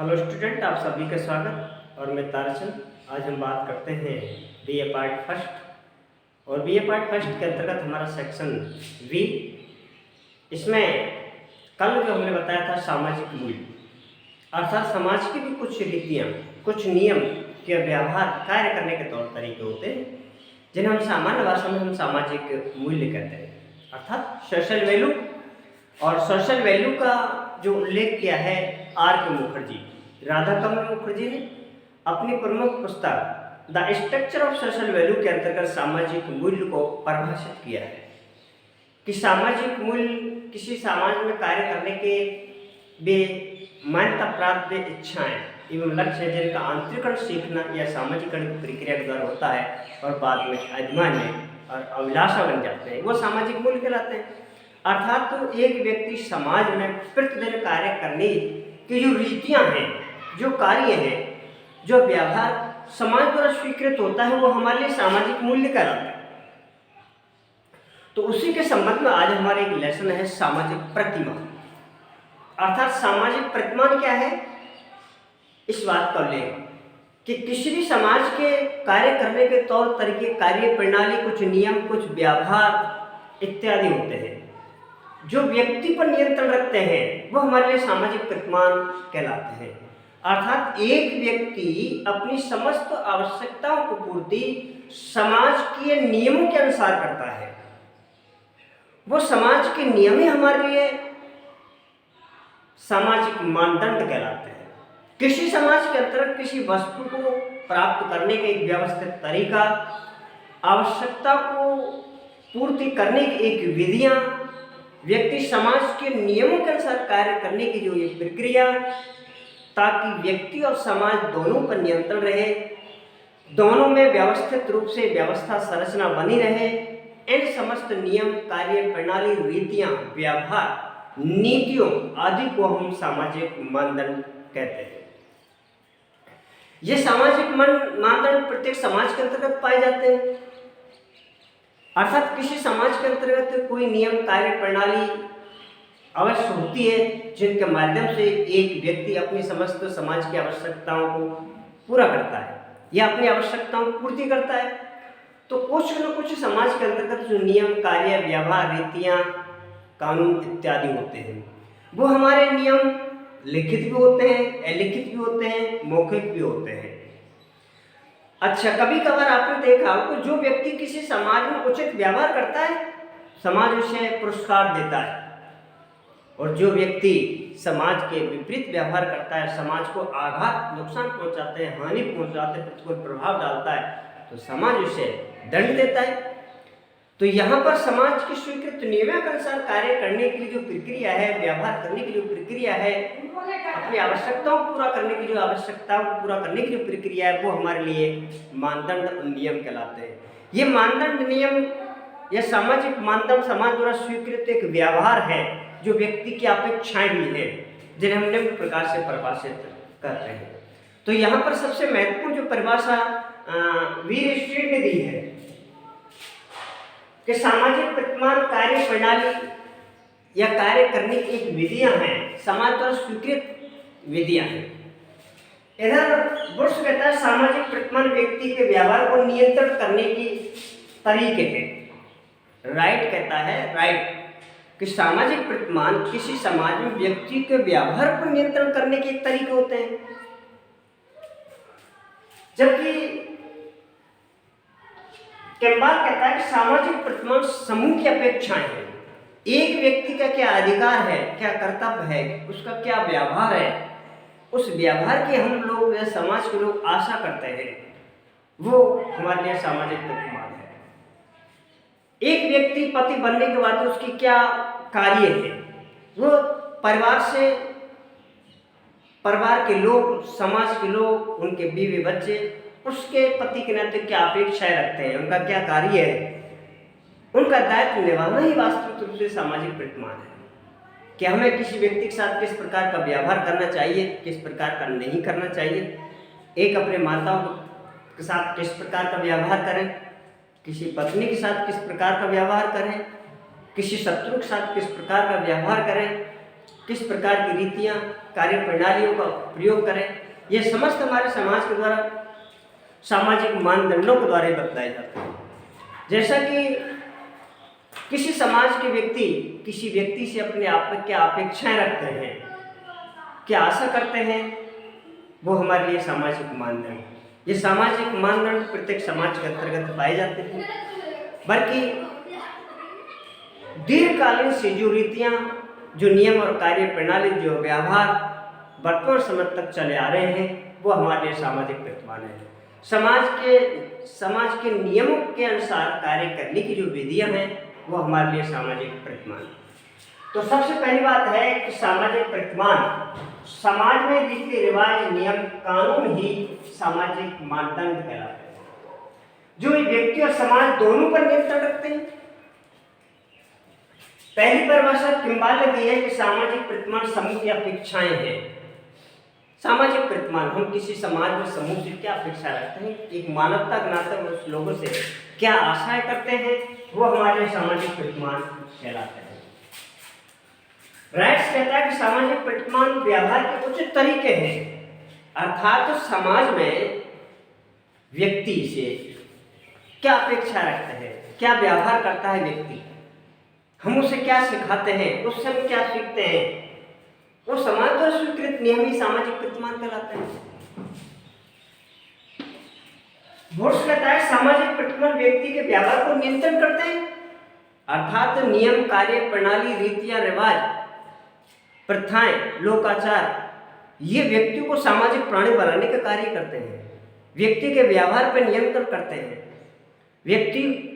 Hello student, आप सभी का स्वागत। और मैं ताराचंद। आज हम बात करते हैं बीए पार्ट फर्स्ट। और बीए पार्ट फर्स्ट के अंतर्गत हमारा सेक्शन वी। इसमें कल जो हमने बताया था सामाजिक मूल्य, अर्थात समाज की भी कुछ रीतियाँ, कुछ नियम के व्यवहार कार्य करने के तौर तरीके होते हैं, जिन्हें हम सामान्य भाषा में हम सामाजिक मूल्य कहते हैं, अर्थात सोशल वैल्यू। और सोशल वैल्यू का जो उल्लेख किया है आर के मुखर्जी, राधाकमल मुखर्जी ने अपनी प्रमुख पुस्तक the structure of social value के अंतर्गत सामाजिक मूल्य को परिभाषित किया है कि सामाजिक मूल्य किसी समाज में कार्य करने के वे मान्यता प्राप्त इच्छाएं एवं लक्ष्य है जिनका आंतरिकरण सीखना या सामाजिकरण की प्रक्रिया के द्वारा होता है और बाद में अधिमान्य और अभिलाषा बन जाते हैं, वो सामाजिक मूल्य कहलाते हैं। अर्थात तो एक व्यक्ति समाज में प्रतिदिन कार्य करने की जो रीतियां हैं, जो कार्य हैं, जो व्यवहार समाज द्वारा स्वीकृत होता है, वो हमारे लिए सामाजिक मूल्य कहलाता है। तो उसी के संबंध में आज हमारा एक लेसन है सामाजिक प्रतिमान। अर्थात सामाजिक प्रतिमान क्या है, इस बात का उल्लेख कि किसी भी समाज के कार्य करने के तौर तरीके, कार्य प्रणाली, कुछ नियम, कुछ व्यवहार इत्यादि होते हैं जो व्यक्ति पर नियंत्रण रखते हैं, वो हमारे लिए सामाजिक प्रतिमान कहलाते हैं। अर्थात एक व्यक्ति अपनी समस्त आवश्यकताओं को पूर्ति समाज के नियमों के अनुसार करता है, वो समाज के नियम ही हमारे लिए सामाजिक मानदंड कहलाते हैं। किसी समाज के अंतर्गत किसी वस्तु को प्राप्त करने का एक व्यवस्थित तरीका, आवश्यकता को पूर्ति करने की एक विधियां, व्यक्ति समाज के नियमों के अनुसार कार्य करने की जो ये प्रक्रिया, ताकि व्यक्ति और समाज दोनों पर नियंत्रण रहे, दोनों में व्यवस्थित रूप से व्यवस्था संरचना बनी रहे, इन समस्त नियम, कार्य प्रणाली, रीतियां, व्यवहार, नीतियों आदि को हम सामाजिक मानदंड कहते हैं। ये सामाजिक मानदंड प्रत्येक समाज के अंतर्गत पाए जाते हैं। अर्थात किसी समाज के अंतर्गत कोई नियम, कार्य प्रणाली अवश्य होती है जिनके माध्यम से एक व्यक्ति अपनी समस्त समाज की आवश्यकताओं को पूरा करता है या अपनी आवश्यकताओं की पूर्ति करता है। तो कुछ न कुछ समाज के अंतर्गत जो नियम, कार्य, व्यवहार, रीतियां, कानून इत्यादि होते हैं, वो हमारे नियम लिखित भी होते हैं, अलिखित भी होते हैं, मौखिक भी होते हैं। अच्छा, कभी कभार आपने देखा हो कि जो व्यक्ति किसी समाज में उचित व्यवहार करता है, समाज उसे पुरस्कार देता है, और जो व्यक्ति समाज के विपरीत व्यवहार करता है, समाज को आघात, नुकसान पहुंचाते हैं, हानि पहुंचाते, प्रतिकूल प्रभाव डालता है, तो समाज उसे दंड देता है। तो यहाँ पर समाज की स्वीकृत नियमों के अनुसार कार्य करने की जो प्रक्रिया है, व्यवहार करने की जो प्रक्रिया है, अपनी आवश्यकताओं को पूरा करने की जो आवश्यकताओं को पूरा करने की जो प्रक्रिया है, वो हमारे लिए मानदंड नियम कहलाते हैं। ये मानदंड नियम या सामाजिक मानदंड समाज द्वारा स्वीकृत एक व्यवहार है जो व्यक्ति की अपेक्षाएं भी है, जिन्हें हम निम्न प्रकार से परिभाषित करते हैं। तो यहाँ पर सबसे महत्वपूर्ण जो परिभाषा वीर स्ट्रीट ने दी है कि सामाजिक प्रतिमान कार्य प्रणाली या कार्य करने की एक विधियां हैं, समाज द्वारा स्वीकृत विधियां हैं। इधर बुर्श कहता है सामाजिक प्रतिमान व्यक्ति के व्यवहार को नियंत्रण करने की तरीके हैं। राइट कहता है, राइट, कि सामाजिक प्रतिमान किसी समाज में व्यक्ति के व्यवहार पर नियंत्रण करने के एक तरीके होते हैं, जबकि कैम्बाल कहता है कि सामाजिक प्रतिमान समूह की अपेक्षाएं हैं। एक व्यक्ति का क्या अधिकार है, क्या कर्तव्य है, उसका क्या व्यवहार है, उस व्यवहार की हम लोग या समाज के लोग आशा करते हैं, वो हमारे लिए सामाजिक प्रतिमान है। एक व्यक्ति पति बनने के बाद उसकी क्या कार्य है, वो परिवार के लोग, समाज के लोग, उनके बीवी बच्चे उसके पति के नाते क्या अपेक्षाएं रखते हैं, उनका क्या कार्य है, उनका दायित्व निभाना ही वास्तविक रूप से सामाजिक प्रतिमान है। कि हमें किसी व्यक्ति के साथ किस प्रकार का व्यवहार करना चाहिए, किस प्रकार का नहीं करना चाहिए, एक अपने माताओं के साथ किस प्रकार का व्यवहार करें, किसी पत्नी के साथ किस प्रकार का व्यवहार करें, किसी शत्रु के साथ किस प्रकार का व्यवहार करें, किस प्रकार की रीतियाँ, कार्य प्रणालियों का प्रयोग करें, ये समस्त हमारे समाज के द्वारा सामाजिक मानदंडों के द्वारा बताए जाते हैं। जैसा कि किसी समाज के व्यक्ति किसी व्यक्ति से अपने आप में क्या अपेक्षाएं रखते हैं, क्या आशा करते हैं, वो हमारे लिए सामाजिक मानदंड। ये सामाजिक मानदंड प्रत्येक समाज के अंतर्गत पाए जाते हैं, बल्कि दीर्घकालीन से जो रीतियाँ, जो नियम और कार्य प्रणाली, जो व्यवहार वर्तमान समय तक चले आ रहे हैं, वो हमारे लिए सामाजिक प्रतिमान है। समाज के नियमों के अनुसार कार्य करने की जो विधियाँ हैं, वो हमारे लिए सामाजिक प्रतिमान। तो सबसे पहली बात है कि सामाजिक प्रतिमान, समाज में रीति रिवाज, नियम, कानून ही सामाजिक मानदंड कहलाते हैं, जो व्यक्ति और समाज दोनों पर नियंत्रण रखते हैं। पहली परिभाषा किम्बाले दी है कि सामाजिक प्रतिमान समूह की अपेक्षाएं हैं। सामाजिक प्रतिमान, हम किसी समाज में समूह से क्या अपेक्षा रखते हैं, एक मानवता के नाते उस लोगों से क्या आशाएं करते हैं, वो हमारे सामाजिक प्रतिमान कहलाते हैं। राइट्स कहता है कि सामाजिक प्रतिमान व्यवहार के उचित तरीके हैं, अर्थात तो समाज में व्यक्ति से क्या अपेक्षा रखते हैं, क्या व्यवहार करता है व्यक्ति, हम उसे क्या सिखाते हैं, उससे हम क्या सीखते हैं, वो समाज द्वारा स्वीकृत नियम ही सामाजिक प्रतिमान कहलाते हैं। बोर्स कहता है सामाजिक प्रतिमान व्यक्ति के व्यवहार को नियंत्रण करते हैं, अर्थात नियम, कार्य प्रणाली, रीतियां, रिवाज, प्रथाएं, लोकाचार, ये व्यक्ति को सामाजिक प्राणी बनाने का कार्य करते हैं, व्यक्ति के व्यवहार पर नियंत्रण करते हैं। व्यक्ति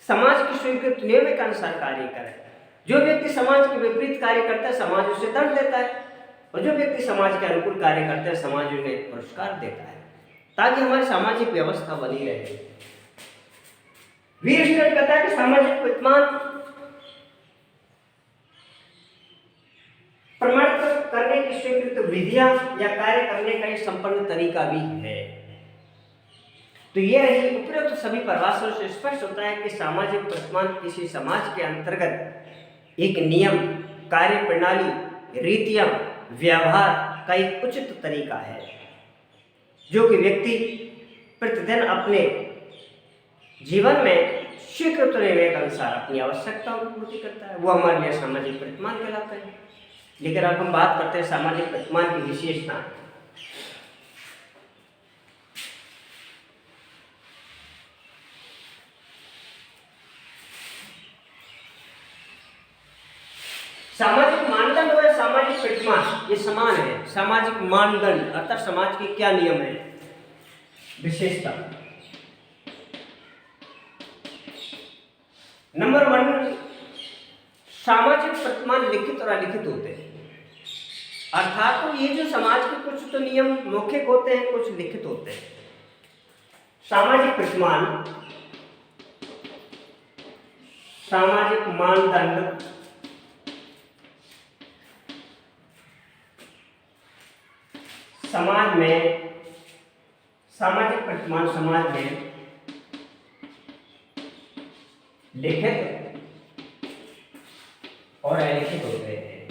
समाज की स्वीकृत नियम के अनुसार कार्य करे। जो व्यक्ति समाज के विपरीत कार्य करता है, समाज उसे दंड देता है, और जो व्यक्ति समाज के अनुकूल कार्य करता है, समाज उन्हें पुरस्कार देता है, ताकि हमारी सामाजिक व्यवस्था बनी रहे। वीरस्टेट कहता है कि सामाजिक प्रतिमान प्रमाणित करने की स्वीकृत विधियां या कार्य करने का एक संपन्न तरीका भी है। तो ये रही उपरोक्त सभी परिभाषाओं से स्पष्ट होता है कि सामाजिक प्रतिमान किसी समाज के अंतर्गत एक नियम, कार्य प्रणाली, रीतियां, व्यवहार का एक उचित तरीका है, जो कि व्यक्ति प्रतिदिन अपने जीवन में स्वीकृत निर्णय के अनुसार अपनी आवश्यकताओं की पूर्ति करता है, वो हमारे लिए सामाजिक प्रतिमान कहलाता है। लेकिन अब हम बात करते हैं सामाजिक प्रतिमान की विशेषता। सामाजिक मानदंड और सामाजिक प्रतिमान ये समान है। सामाजिक मानदंड अर्थात समाज के क्या नियम है, विशेषता। नंबर 1, सामाजिक प्रतिमान लिखित और अलिखित होते हैं, अर्थात तो ये जो समाज के कुछ तो नियम मौखिक होते हैं, कुछ लिखित होते हैं। सामाजिक प्रतिमान, सामाजिक मानदंड समाज में, सामाजिक प्रतिमान समाज में लिखित और अलिखित होते हैं।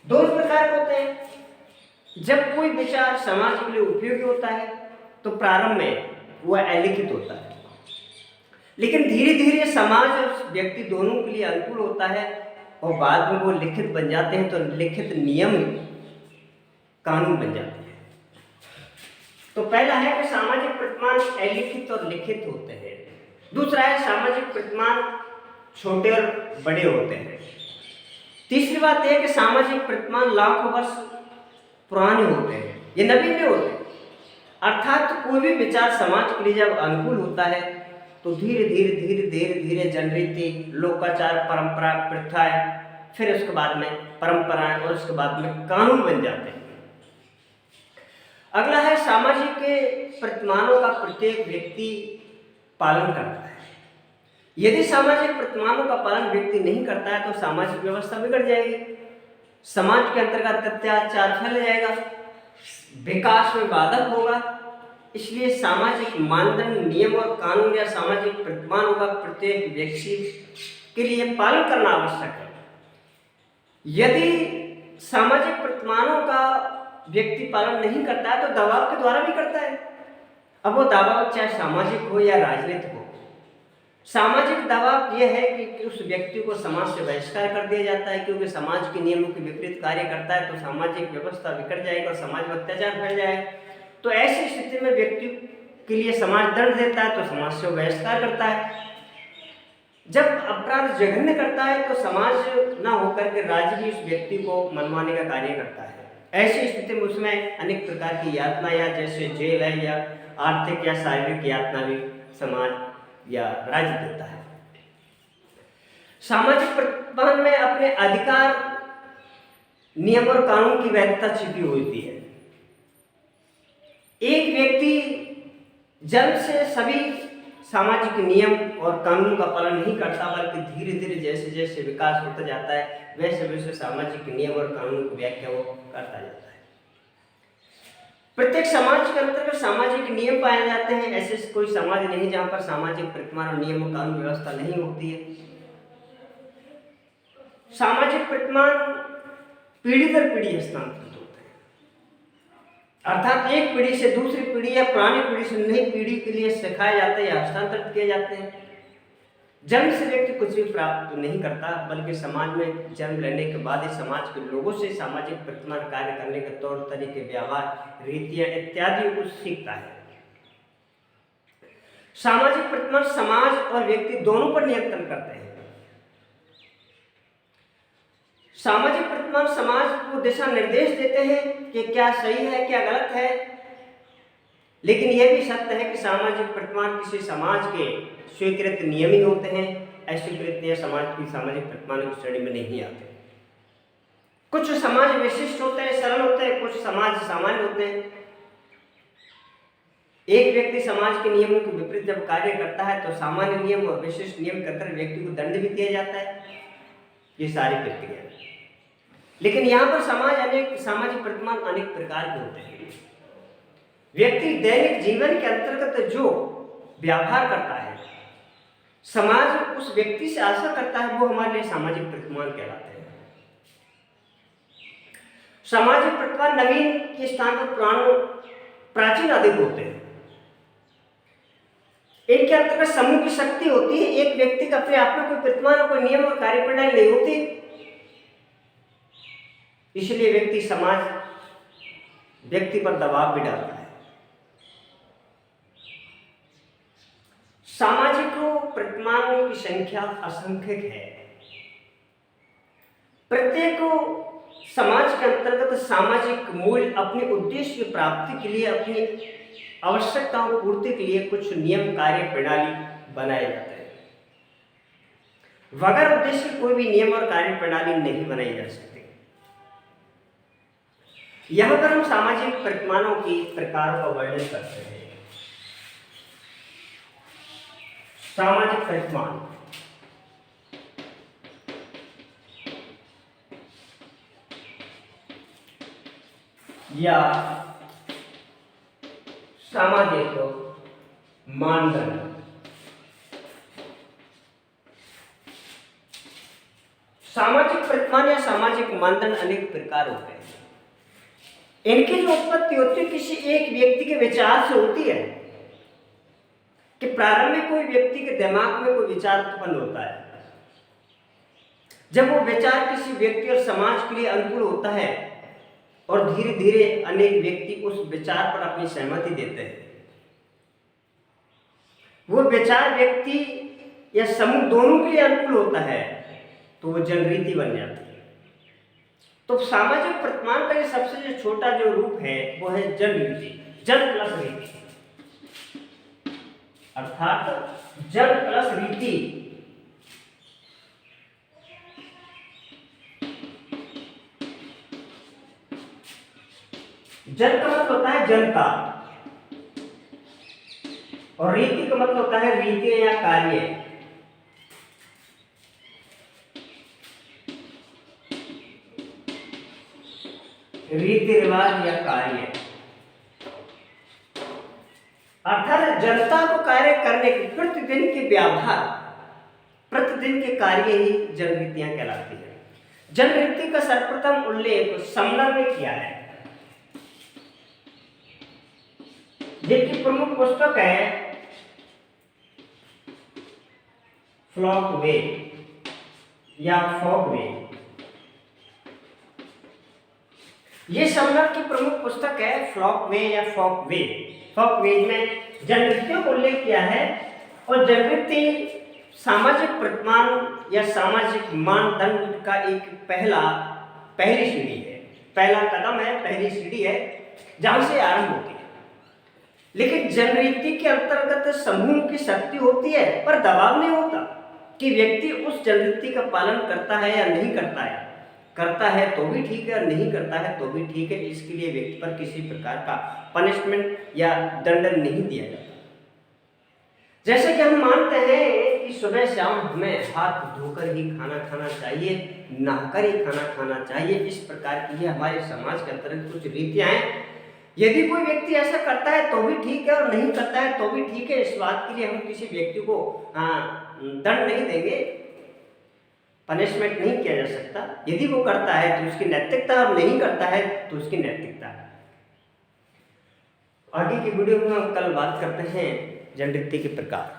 दोनों प्रकार होते हैं। जब कोई विचार समाज के लिए उपयोगी होता है तो प्रारंभ में वह अलिखित होता है, लेकिन धीरे धीरे समाज और व्यक्ति दोनों के लिए अनुकूल होता है और बाद में वो लिखित बन जाते हैं। तो लिखित नियम कानून बन जाते हैं। तो पहला है कि सामाजिक प्रतिमान अलिखित और लिखित होते हैं। दूसरा है सामाजिक प्रतिमान छोटे और बड़े होते हैं। तीसरी बात यह है कि सामाजिक प्रतिमान लाखों वर्ष पुराने होते हैं, ये नवीन नहीं होते। अर्थात कोई भी विचार समाज के लिए जब अनुकूल होता है तो धीरे धीरे धीरे धीरे धीरे जनरीति, लोकाचार, परंपरा, प्रथाएं, फिर उसके बाद में परंपराएं और उसके बाद में कानून बन जाते हैं। अगला है सामाजिक के प्रतिमानों का प्रत्येक व्यक्ति पालन करता है। यदि सामाजिक प्रतिमानों का पालन व्यक्ति नहीं करता है तो सामाजिक व्यवस्था बिगड़ जाएगी, समाज के अंतर्गत अत्याचार फैल जाएगा, विकास में बाधक होगा। इसलिए सामाजिक मानदंड, नियम और कानून या सामाजिक प्रतिमानों का प्रत्येक व्यक्ति के लिए पालन करना आवश्यक है। यदि सामाजिक प्रतिमानों का व्यक्ति पालन नहीं करता है तो दबाव के द्वारा भी करता है। अब वो दबाव चाहे सामाजिक हो या राजनीतिक हो। सामाजिक दबाव यह है कि उस व्यक्ति को समाज से बहिष्कार कर दिया जाता है, क्योंकि समाज के नियमों के विपरीत कार्य करता है तो सामाजिक व्यवस्था बिगड़ जाएगी और समाज में अत्याचार फैल जाएगा। तो ऐसी स्थिति में व्यक्ति के लिए समाज दंड देता है तो समाज से बहिष्कार करता है। जब अपराध जघन्य करता है तो समाज ना होकर के राज्य भी उस व्यक्ति को मनवाने का कार्य करता है। ऐसी स्थिति में उसमें अनेक प्रकार की यातना या जैसे जेल है या आर्थिक या शारीरिक यातना भी समाज या राज्य देता है। सामाजिक प्रतिमान में अपने अधिकार, नियम और कानून की वैधता छिपी होती है। एक व्यक्ति जन्म से सभी सामाजिक नियम और कानून का पालन नहीं करता, बल्कि धीरे धीरे जैसे जैसे विकास होता जाता है वैसे वैसे सामाजिक नियम और कानून की व्याख्या वो करता जाता है। प्रत्येक समाज के अंतर्गत सामाजिक नियम पाए जाते हैं। ऐसे कोई समाज नहीं जहां पर सामाजिक प्रतिमान और नियम और कानून व्यवस्था नहीं होती है। सामाजिक प्रतिमान पीढ़ी दर पीढ़ी हस्तांतरित होते हैं, अर्थात एक पीढ़ी से दूसरी पीढ़ी या पुरानी पीढ़ी से नई पीढ़ी के लिए सिखाए जाते हैं या हस्तांतरित किए जाते हैं। जन्म से व्यक्ति कुछ भी प्राप्त नहीं करता, बल्कि समाज में जन्म लेने के बाद ही समाज के लोगों से सामाजिक प्रतिमान कार्य करने के तौर तरीके, व्यवहार, रीतियां इत्यादि कुछ सीखता है। सामाजिक प्रतिमान समाज और व्यक्ति दोनों पर नियंत्रण करते हैं। सामाजिक प्रतिमान समाज को दिशा निर्देश देते हैं कि क्या सही है क्या गलत है, लेकिन यह भी सत्य है कि सामाजिक प्रतिमान किसी समाज के स्वीकृत नियम ही होते हैं। अस्वीकृत या समाज की सामाजिक प्रतिमान की श्रेणी में नहीं आते। कुछ समाज विशिष्ट होते हैं, सरल होते हैं, कुछ समाज सामान्य होते हैं। एक व्यक्ति समाज के नियमों के विपरीत जब कार्य करता है तो सामान्य नियम और विशिष्ट नियम के अंतर्गत व्यक्ति को दंड भी दिया जाता है। ये सारी प्रक्रिया, लेकिन यहाँ पर सामाजिक प्रतिमान अनेक प्रकार के होते हैं। व्यक्ति दैनिक जीवन के अंतर्गत जो व्यवहार करता है, समाज उस व्यक्ति से आशा करता है, वो हमारे लिए सामाजिक प्रतिमान कहलाते हैं। सामाजिक प्रतिमान नवीन के स्थान पर प्राचीन अधिक होते हैं। इनके अंतर्गत समूह की शक्ति होती है। एक व्यक्ति का अपने आप में कोई प्रतिमान, कोई नियम और कार्यप्रणाली नहीं होती, इसलिए व्यक्ति पर दबाव भी डालता है। सामाजिक प्रतिमानों की संख्या असंख्यक है। प्रत्येक समाज के अंतर्गत सामाजिक मूल्य अपने उद्देश्य की प्राप्ति के लिए, अपनी आवश्यकताओं पूर्ति के लिए कुछ नियम, कार्य प्रणाली बनाए जाते हैं। बगैर उद्देश्य कोई भी नियम और कार्य प्रणाली नहीं बनाई जा सकती। यहां पर हम सामाजिक प्रतिमानों की प्रकारों का वर्णन करते हैं। सामाजिक प्रतिमान या सामाजिक मानदंड। सामाजिक प्रतिमान या सामाजिक मानदंड अनेक प्रकार होते हैं। इनकी जो उत्पत्ति होती है किसी एक व्यक्ति के विचार से होती है कि प्रारंभ में कोई व्यक्ति के दिमाग में कोई विचार उत्पन्न होता है। जब वो विचार किसी व्यक्ति और समाज के लिए अनुकूल होता है और धीरे धीरे अनेक व्यक्ति उस विचार पर अपनी सहमति देते हैं, वो विचार व्यक्ति या समूह दोनों के लिए अनुकूल होता है तो वो जनरीति बन जाती है। तो सामाजिक प्रतिमान का ये सबसे जो छोटा जो रूप है वो है जनरीति, जन प्लस रीति, अर्थात जन प्लस रीति। जन का मतलब होता है जनता और रीति का मतलब होता है रीति या कार्य। रीति रिवाज या कार्य, अर्थात जनता को कार्य करने के प्रतिदिन के व्यवहार, प्रतिदिन प्रतिदिन के कार्य ही जनवृत्तियां कहलाती हैं। जनवृत्ति का सर्वप्रथम उल्लेख समनर ने किया है, जिनकी प्रमुख पुस्तक है फ्लॉकवे या फॉकवे। ये समनर की प्रमुख पुस्तक है फ्लॉकवे या फॉकवे। फॉकवे में जनवृत्तियों को उल्लेख किया है और जनवृत्ति सामाजिक प्रतिमान या सामाजिक मानदंड का एक पहली सीढ़ी है, पहला कदम है, पहली सीढ़ी है जहां से आरंभ होती है। लेकिन जनवृत्ति के अंतर्गत समूह की शक्ति होती है, पर दबाव नहीं होता कि व्यक्ति उस जनवृत्ति का पालन करता है या नहीं करता है। करता है तो भी ठीक है और नहीं करता है तो भी ठीक है। इसके लिए व्यक्ति पर किसी प्रकार का पनिशमेंट या दंड नहीं दिया जाता। जैसे कि हम मानते हैं कि सुबह शाम हमें हाथ धोकर ही खाना खाना चाहिए, नहाकर ही खाना खाना चाहिए, इस प्रकार की ये हमारे समाज के अंतर्गत कुछ रीतियां हैं। यदि कोई व्यक्ति ऐसा करता है तो भी ठीक है और नहीं करता है तो भी ठीक है। इस बात के लिए हम किसी व्यक्ति को दंड नहीं देंगे, पनिशमेंट नहीं किया जा सकता। यदि वो करता है तो उसकी नैतिकता और नहीं करता है तो उसकी नैतिकता है। आगे की वीडियो में हम कल बात करते हैं जनवृत्ति के प्रकार।